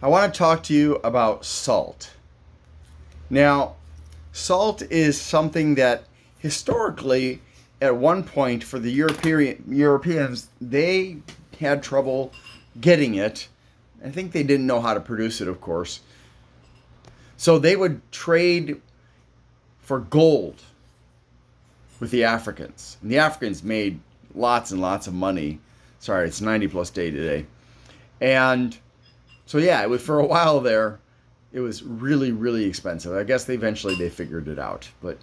I want to talk to you about salt. Now, salt is something that historically, at one point for the Europeans, they had trouble getting it. I think they didn't know how to produce it, of course. So they would trade for gold with the Africans. And the Africans made lots and lots of money. Sorry, it's 90 plus day today. And so yeah, it was for a while there. It was really, really expensive. I guess eventually they figured it out. But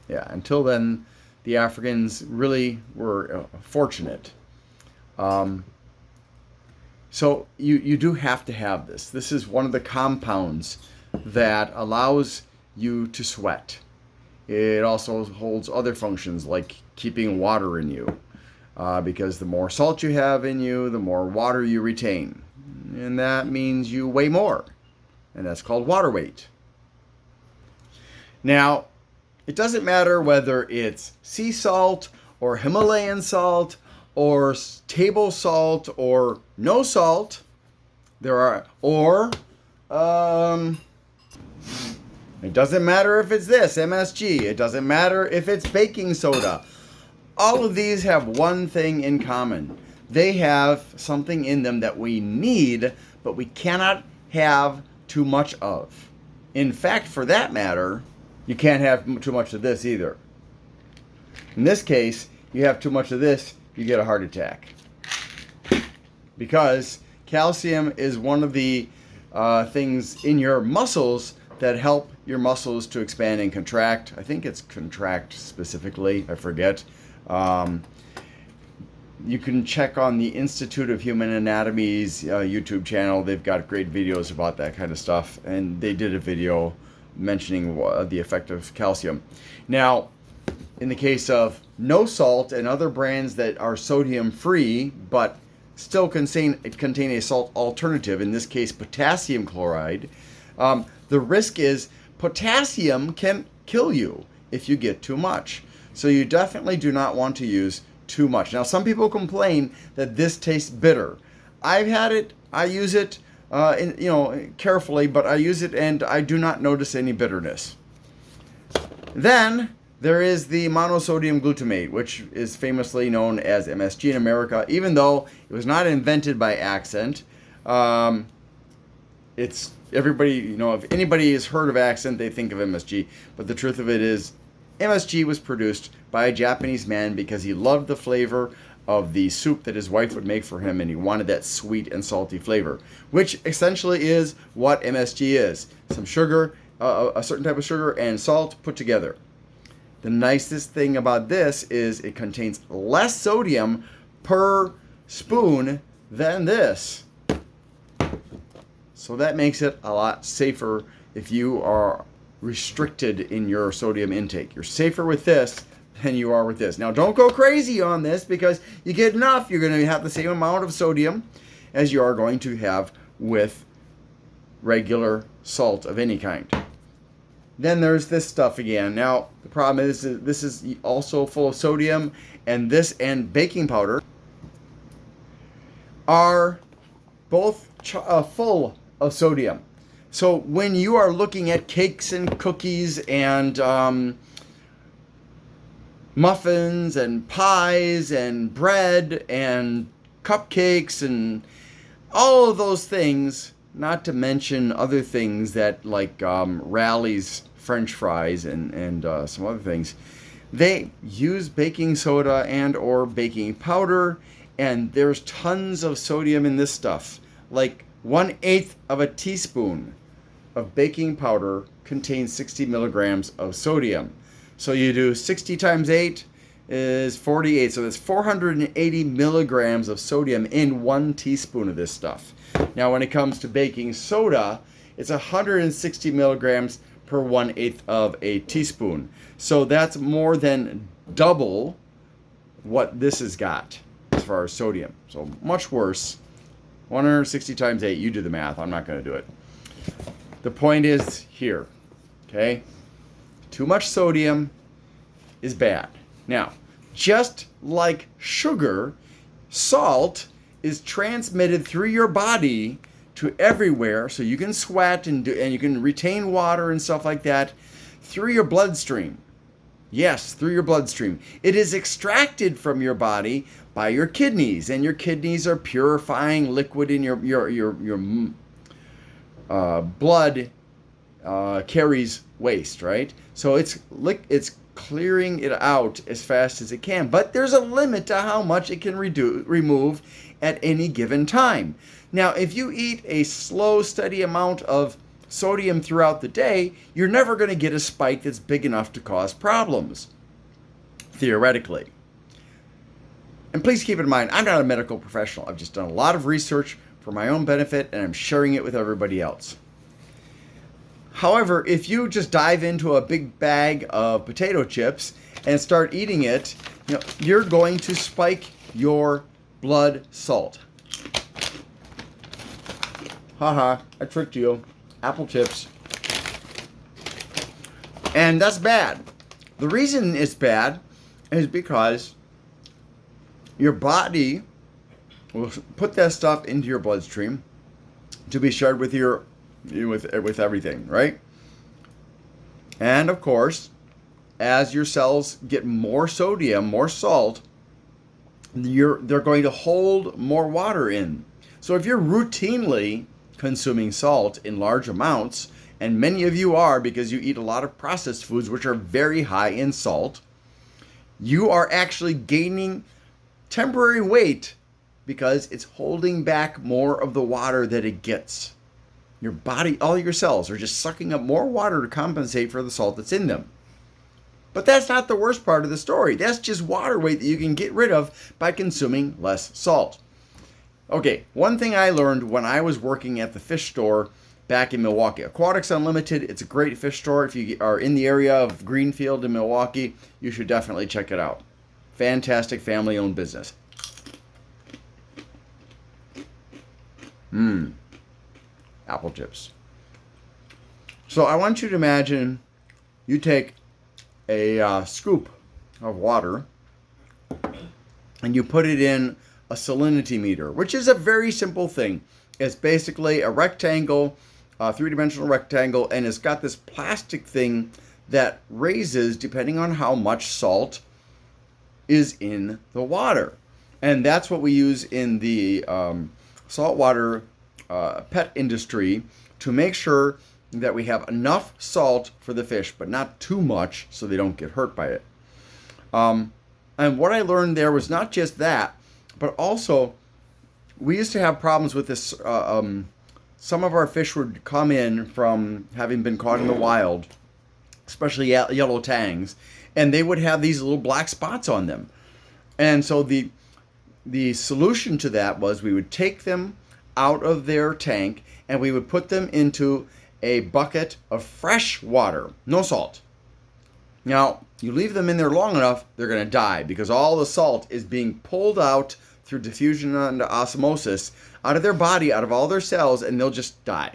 yeah, until then, the Africans really were fortunate. So you do have to have this. This is one of the compounds that allows you to sweat. It also holds other functions like keeping water in you. Because the more salt you have in you, the more water you retain. And that means you weigh more. And that's called water weight. Now, it doesn't matter whether it's sea salt or Himalayan salt or table salt or no salt. It doesn't matter if it's this, MSG. It doesn't matter if it's baking soda. All of these have one thing in common. They have something in them that we need, but we cannot have too much of. In fact, for that matter, you can't have too much of this either. In this case, you have too much of this, you get a heart attack. Because calcium is one of the things in your muscles that help your muscles to expand and contract. I think it's contract specifically, I forget. You can check on the Institute of Human Anatomy's YouTube channel. They've got great videos about that kind of stuff. And they did a video mentioning the effect of calcium. Now, in the case of no salt and other brands that are sodium free, but still contain a salt alternative, in this case potassium chloride, the risk is potassium can kill you if you get too much. So you definitely do not want to use too much. Now, some people complain that this tastes bitter. I've had it. I use it, carefully, but I use it and I do not notice any bitterness. Then there is the monosodium glutamate, which is famously known as MSG in America, even though it was not invented by accident. It's everybody, if anybody has heard of accident, they think of MSG. But the truth of it is, MSG was produced by a Japanese man because he loved the flavor of the soup that his wife would make for him, and he wanted that sweet and salty flavor, which essentially is what MSG is. Some sugar, a certain type of sugar, and salt put together. The nicest thing about this is it contains less sodium per spoon than this. So that makes it a lot safer if you are restricted in your sodium intake. You're safer with this than you are with this. Now, don't go crazy on this, because you get enough, you're going to have the same amount of sodium as you are going to have with regular salt of any kind. Then there's this stuff again. Now, the problem is this is also full of sodium, and this and baking powder are both full of sodium. So when you are looking at cakes and cookies and muffins and pies and bread and cupcakes and all of those things, not to mention other things that like Rally's French fries and some other things, they use baking soda and or baking powder, and there's tons of sodium in this stuff. Like 1/8 of a teaspoon of baking powder contains 60 milligrams of sodium. So you do 60 times 8 is 48. So that's 480 milligrams of sodium in 1 teaspoon of this stuff. Now, when it comes to baking soda, it's 160 milligrams per 1/8 of a teaspoon. So that's more than double what this has got as far as sodium. So much worse. 160 times 8, you do the math. I'm not going to do it. The point is here, okay? Too much sodium is bad. Now, just like sugar, salt is transmitted through your body to everywhere, so you can sweat and you can retain water and stuff like that through your bloodstream. Yes, through your bloodstream. It is extracted from your body by your kidneys, and your kidneys are purifying liquid in your blood carries waste, right? So it's clearing it out as fast as it can. But there's a limit to how much it can remove at any given time. Now, if you eat a slow, steady amount of sodium throughout the day, you're never going to get a spike that's big enough to cause problems, theoretically. And please keep in mind, I'm not a medical professional. I've just done a lot of research for my own benefit, and I'm sharing it with everybody else. However, if you just dive into a big bag of potato chips and start eating it, you're going to spike your blood salt. Haha, I tricked you. Apple chips. And that's bad. The reason it's bad is because your body will put that stuff into your bloodstream to be shared with with everything, right? And of course, as your cells get more sodium, more salt, they're going to hold more water in. So if you're routinely consuming salt in large amounts, and many of you are because you eat a lot of processed foods which are very high in salt, you are actually gaining temporary weight because it's holding back more of the water that it gets. Your body, all your cells are just sucking up more water to compensate for the salt that's in them. But that's not the worst part of the story. That's just water weight that you can get rid of by consuming less salt. Okay, one thing I learned when I was working at the fish store back in Milwaukee. Aquatics Unlimited, it's a great fish store. If you are in the area of Greenfield in Milwaukee, you should definitely check it out. Fantastic family-owned business. Apple chips. So I want you to imagine you take a scoop of water and you put it in a salinity meter, which is a very simple thing. It's basically a rectangle, a three-dimensional rectangle, and it's got this plastic thing that raises depending on how much salt is in the water. And that's what we use in the saltwater pet industry to make sure that we have enough salt for the fish, but not too much so they don't get hurt by it. And what I learned there was not just that, but also we used to have problems with this. Some of our fish would come in from having been caught in the wild, especially yellow tangs, and they would have these little black spots on them. And so the solution to that was we would take them out of their tank and we would put them into a bucket of fresh water, no salt. Now, you leave them in there long enough, they're going to die because all the salt is being pulled out through diffusion and osmosis out of their body, out of all their cells, and they'll just die.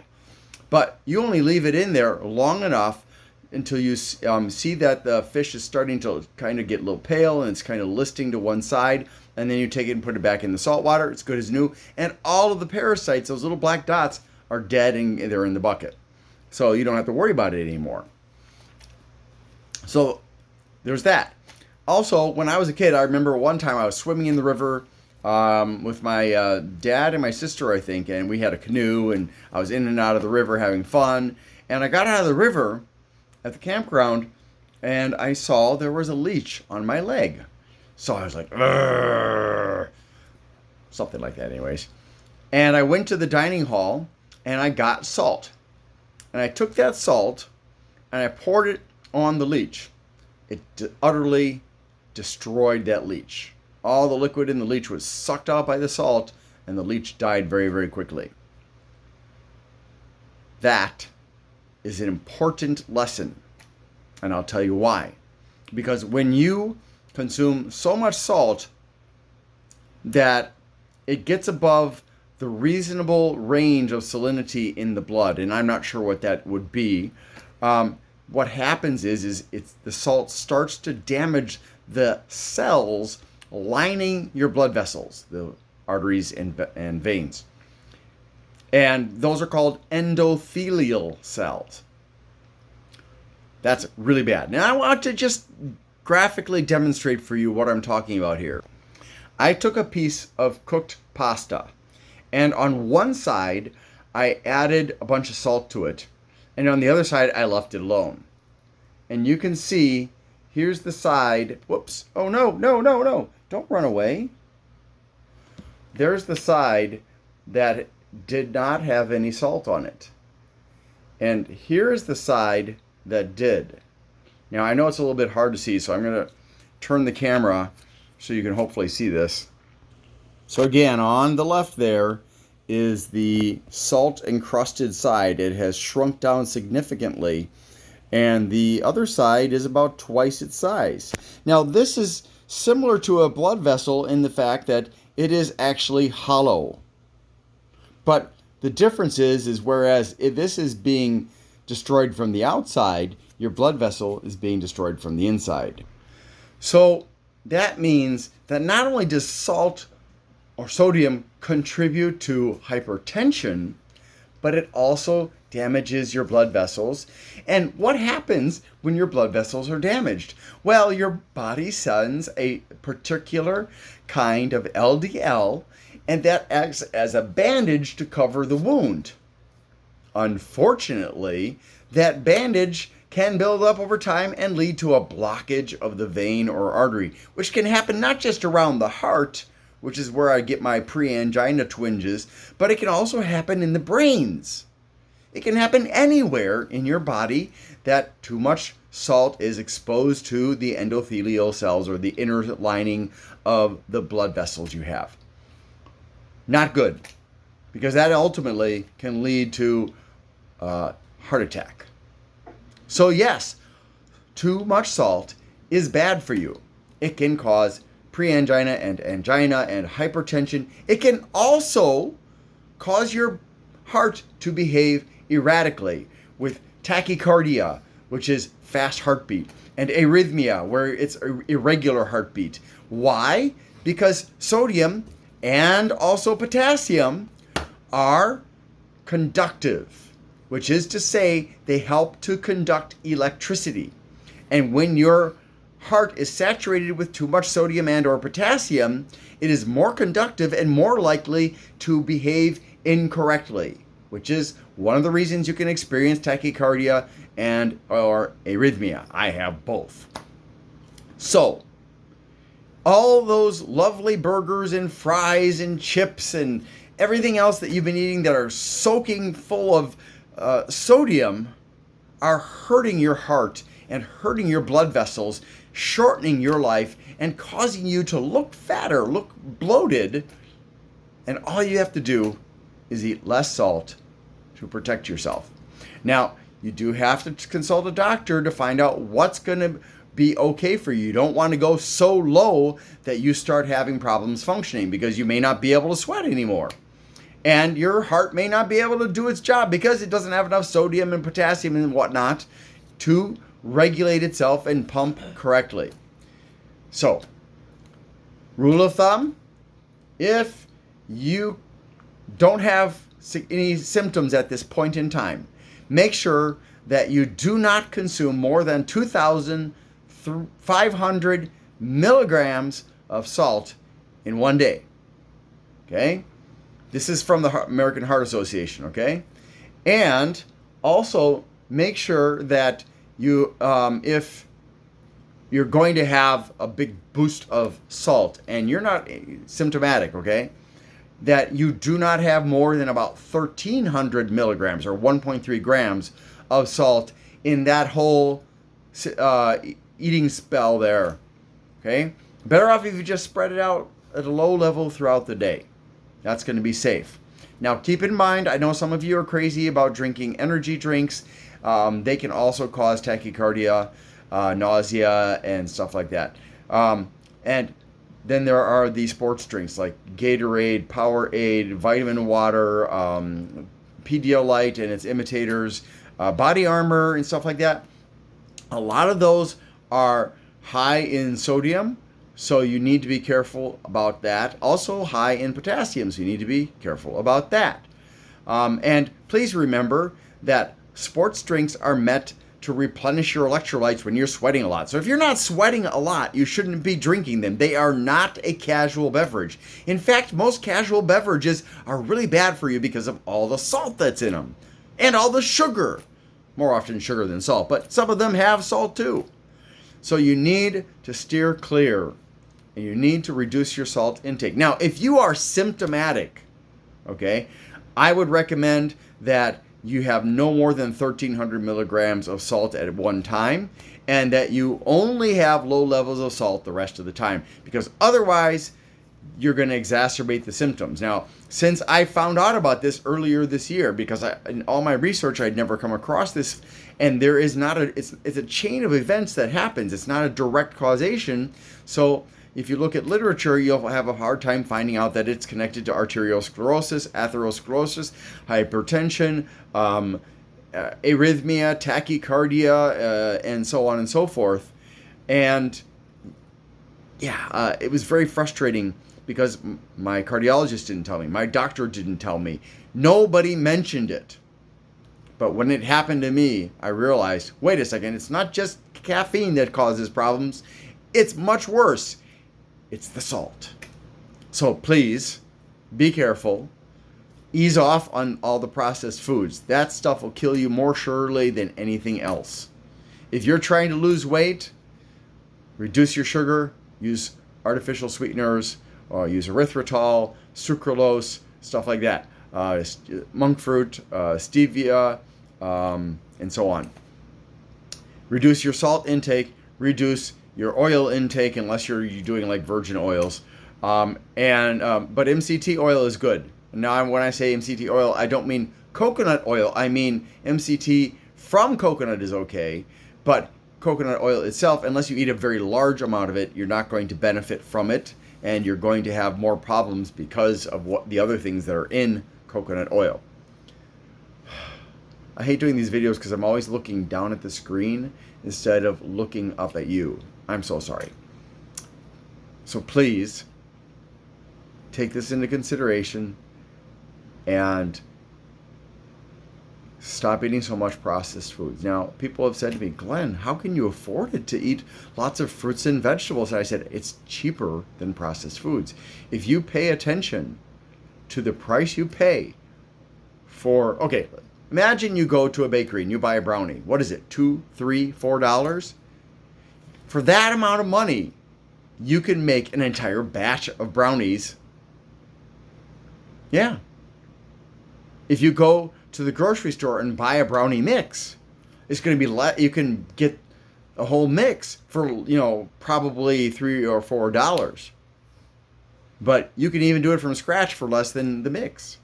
But you only leave it in there long enough until you see that the fish is starting to kind of get a little pale and it's kind of listing to one side, and then you take it and put it back in the salt water. It's good as new, and all of the parasites, those little black dots, are dead and they're in the bucket. So you don't have to worry about it anymore. So there's that. Also, when I was a kid, I remember one time I was swimming in the river with my dad and my sister, I think, and we had a canoe, and I was in and out of the river having fun. And I got out of the river at the campground, and I saw there was a leech on my leg. So I was like, "Urgh." Something like that anyways. And I went to the dining hall, and I got salt. And I took that salt, and I poured it on the leech. It utterly destroyed that leech. All the liquid in the leech was sucked out by the salt, and the leech died very, very quickly. That is an important lesson, and I'll tell you why. Because when you consume so much salt that it gets above the reasonable range of salinity in the blood, and I'm not sure what that would be, what happens is the salt starts to damage the cells lining your blood vessels, the arteries and veins. And those are called endothelial cells. That's really bad. Now, I want to just graphically demonstrate for you what I'm talking about here. I took a piece of cooked pasta, and on one side, I added a bunch of salt to it, and on the other side, I left it alone. And you can see, here's the side. Whoops. Oh, no, no, no, no. Don't run away. There's the side that did not have any salt on it. And here's the side that did. Now, I know it's a little bit hard to see, so I'm going to turn the camera so you can hopefully see this. So again, on the left there is the salt encrusted side. It has shrunk down significantly, and the other side is about twice its size. Now, this is similar to a blood vessel in the fact that it is actually hollow. But the difference is whereas if this is being destroyed from the outside, your blood vessel is being destroyed from the inside. So that means that not only does salt or sodium contribute to hypertension, but it also damages your blood vessels. And what happens when your blood vessels are damaged? Well, your body sends a particular kind of LDL, and that acts as a bandage to cover the wound. Unfortunately, that bandage can build up over time and lead to a blockage of the vein or artery, which can happen not just around the heart, which is where I get my pre-angina twinges, but it can also happen in the brains. It can happen anywhere in your body that too much salt is exposed to the endothelial cells or the inner lining of the blood vessels you have. Not good, because that ultimately can lead to heart attack. So yes, too much salt is bad for you. It can cause pre-angina and angina and hypertension. It can also cause your heart to behave erratically with tachycardia, which is fast heartbeat, and arrhythmia, where it's irregular heartbeat. Why? Because sodium and also potassium are conductive, which is to say they help to conduct electricity. And when your heart is saturated with too much sodium and or potassium, it is more conductive and more likely to behave incorrectly, which is one of the reasons you can experience tachycardia and or arrhythmia. I have both. So, all those lovely burgers and fries and chips and everything else that you've been eating that are soaking full of sodium are hurting your heart and hurting your blood vessels, shortening your life and causing you to look fatter, look bloated. And all you have to do is eat less salt to protect yourself. Now, you do have to consult a doctor to find out what's going to be okay for you. You don't want to go so low that you start having problems functioning, because you may not be able to sweat anymore. And your heart may not be able to do its job because it doesn't have enough sodium and potassium and whatnot to regulate itself and pump correctly. So, rule of thumb, if you don't have any symptoms at this point in time, make sure that you do not consume more than 2,500 milligrams of salt in one day. Okay? This is from the American Heart Association, okay? And also make sure that you, if you're going to have a big boost of salt and you're not symptomatic, okay, that you do not have more than about 1,300 milligrams or 1.3 grams of salt in that whole eating spell there, okay? Better off if you just spread it out at a low level throughout the day. That's going to be safe. Now, keep in mind, I know some of you are crazy about drinking energy drinks. They can also cause tachycardia, nausea, and stuff like that. And then there are the sports drinks like Gatorade, Powerade, vitamin water, Pedialyte and its imitators, Body Armor, and stuff like that. A lot of those are high in sodium, so you need to be careful about that. Also high in potassium, so you need to be careful about that. And please remember that sports drinks are meant to replenish your electrolytes when you're sweating a lot. So if you're not sweating a lot, you shouldn't be drinking them. They are not a casual beverage. In fact, most casual beverages are really bad for you because of all the salt that's in them and all the sugar. More often sugar than salt, but some of them have salt too. So you need to steer clear and you need to reduce your salt intake. Now, if you are symptomatic, okay, I would recommend that you have no more than 1,300 milligrams of salt at one time, and that you only have low levels of salt the rest of the time, because otherwise you're going to exacerbate the symptoms. Now, since I found out about this earlier this year, because in all my research I'd never come across this, and there is not it's a chain of events that happens. It's not a direct causation. So if you look at literature, you'll have a hard time finding out that it's connected to arteriosclerosis, atherosclerosis, hypertension, arrhythmia, tachycardia, and so on and so forth. And yeah, it was very frustrating because my cardiologist didn't tell me. My doctor didn't tell me. Nobody mentioned it. But when it happened to me, I realized, wait a second, it's not just caffeine that causes problems. It's much worse. It's the salt. So please be careful. Ease off on all the processed foods. That stuff will kill you more surely than anything else. If you're trying to lose weight, reduce your sugar, use artificial sweeteners, or use erythritol, sucralose, stuff like that. Monk fruit, stevia, and so on. Reduce your salt intake, reduce your oil intake unless you're doing like virgin oils. But MCT oil is good. Now, when I say MCT oil, I don't mean coconut oil. I mean MCT from coconut is okay, but coconut oil itself, unless you eat a very large amount of it, you're not going to benefit from it, and you're going to have more problems because of what the other things that are in coconut oil. I hate doing these videos because I'm always looking down at the screen instead of looking up at you. I'm so sorry. So please take this into consideration and stop eating so much processed foods. Now, people have said to me, Glenn, how can you afford it to eat lots of fruits and vegetables? And I said, it's cheaper than processed foods. If you pay attention to the price you pay for, okay, imagine you go to a bakery and you buy a brownie. What is it, $2, $3, $4? For that amount of money, you can make an entire batch of brownies. Yeah. If you go to the grocery store and buy a brownie mix, it's going to be you can get a whole mix for, probably $3 or $4. But you can even do it from scratch for less than the mix,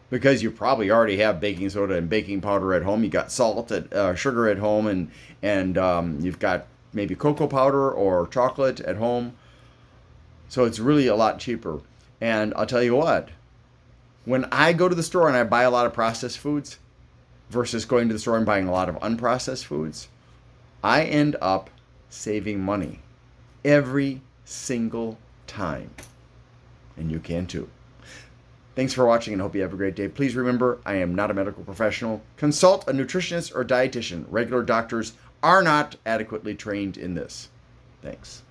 because you probably already have baking soda and baking powder at home. You got salt, sugar at home, and you've got maybe cocoa powder or chocolate at home. So it's really a lot cheaper. And I'll tell you what, when I go to the store and I buy a lot of processed foods versus going to the store and buying a lot of unprocessed foods, I end up saving money every single time. And you can too. Thanks for watching and hope you have a great day. Please remember, I am not a medical professional. Consult a nutritionist or dietitian. Regular doctors are not adequately trained in this. Thanks.